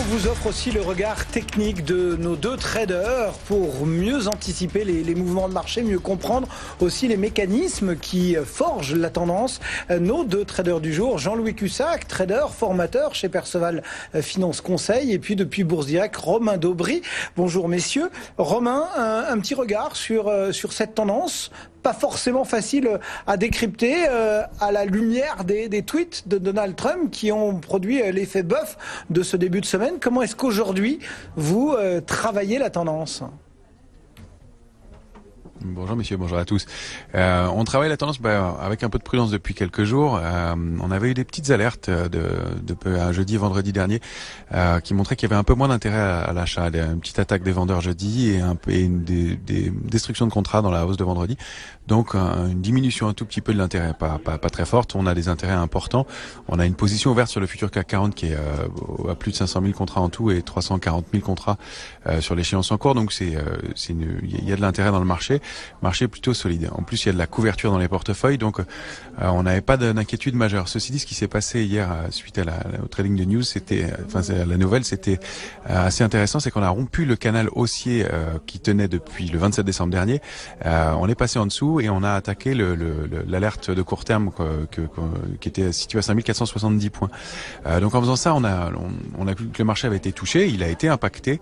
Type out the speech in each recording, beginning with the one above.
vous offre aussi le regard technique de nos deux traders pour mieux anticiper les mouvements de marché, mieux comprendre aussi les mécanismes qui forgent la tendance. Nos deux traders du jour, Jean-Louis Cussac, trader, formateur chez Perceval Finance Conseil, et puis depuis Bourse Direct, Romain Daubry. Bonjour messieurs. Romain, un petit regard sur cette tendance. Pas forcément facile à décrypter à la lumière des tweets de Donald Trump qui ont produit l'effet bœuf de ce début de semaine. Comment est-ce qu'aujourd'hui vous travaillez la tendance ? Bonjour messieurs, bonjour à tous. On travaille la tendance avec un peu de prudence depuis quelques jours. On avait eu des petites alertes de jeudi et vendredi dernier qui montraient qu'il y avait un peu moins d'intérêt à l'achat. Une petite attaque des vendeurs jeudi et des destructions de contrats dans la hausse de vendredi. Donc une diminution un tout petit peu de l'intérêt, pas très forte. On a des intérêts importants. On a une position ouverte sur le futur CAC 40 qui est à plus de 500 000 contrats en tout et 340 000 contrats sur l'échéance en cours. Donc il y a de l'intérêt dans le marché. Marché plutôt solide. En plus, il y a de la couverture dans les portefeuilles, donc on n'avait pas d'inquiétude majeure. Ceci dit, ce qui s'est passé hier suite au trading de news, la nouvelle, c'était assez intéressant, c'est qu'on a rompu le canal haussier qui tenait depuis le 27 décembre dernier. On est passé en dessous et on a attaqué l'alerte de court terme qui était située à 5470 points. Donc en faisant ça, on a vu que le marché avait été touché, il a été impacté.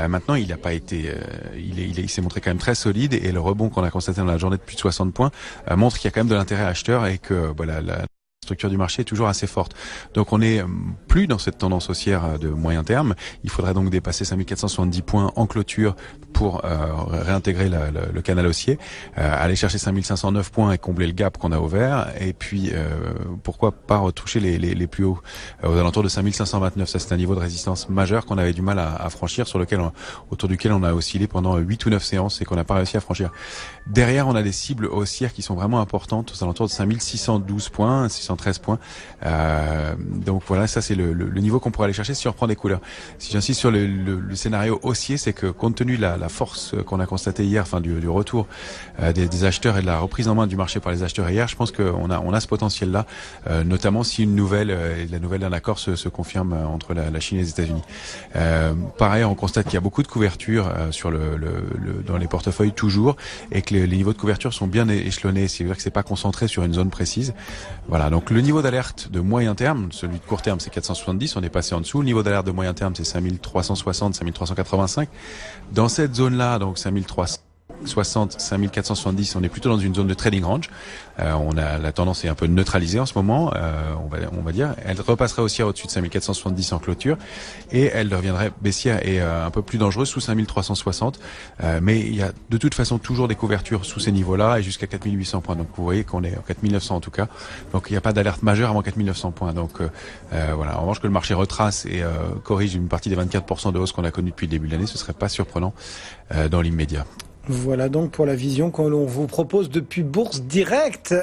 Maintenant, il n'a pas été, il s'est montré quand même très solide et le rebond qu'on a constaté dans la journée de plus de 60 points montre qu'il y a quand même de l'intérêt acheteur et que la structure du marché est toujours assez forte. Donc on n'est plus dans cette tendance haussière de moyen terme. Il faudrait donc dépasser 5470 points en clôture pour réintégrer le canal haussier, aller chercher 5509 points et combler le gap qu'on a ouvert, et puis pourquoi pas retoucher les plus hauts aux alentours de 5529. Ça, c'est un niveau de résistance majeur qu'on avait du mal à franchir, autour duquel on a oscillé pendant 8 ou 9 séances et qu'on n'a pas réussi à franchir. Derrière, on a des cibles haussières qui sont vraiment importantes aux alentours de 5612 points, 613 points. Donc voilà, ça c'est le niveau qu'on pourrait aller chercher si on reprend des couleurs. Si j'insiste sur le scénario haussier, c'est que compte tenu de la force qu'on a constatée hier, du retour des acheteurs et de la reprise en main du marché par les acheteurs hier, je pense qu'on a ce potentiel-là, notamment si la nouvelle d'un accord se confirme entre la Chine et les États-Unis. Par ailleurs, on constate qu'il y a beaucoup de couverture dans les portefeuilles toujours, et que les niveaux de couverture sont bien échelonnés, c'est-à-dire que c'est pas concentré sur une zone précise. Voilà, donc le niveau d'alerte de moyen terme, celui de court terme c'est 470, on est passé en dessous. Le niveau d'alerte de moyen terme c'est 5360, 5385. Dans cette zone-là, donc 5360, 5470, on est plutôt dans une zone de trading range. La tendance est un peu neutralisée en ce moment, on va dire. Elle repasserait aussi au-dessus de 5470 en clôture et elle reviendrait baissière et un peu plus dangereuse sous 5360. Mais il y a de toute façon toujours des couvertures sous ces niveaux-là et jusqu'à 4800 points. Donc vous voyez qu'on est à 4900 en tout cas. Donc il n'y a pas d'alerte majeure avant 4900 points. Donc voilà. En revanche, que le marché retrace et corrige une partie des 24% de hausse qu'on a connue depuis le début de l'année, ce serait pas surprenant dans l'immédiat. Voilà donc pour la vision que l'on vous propose depuis Bourse Direct.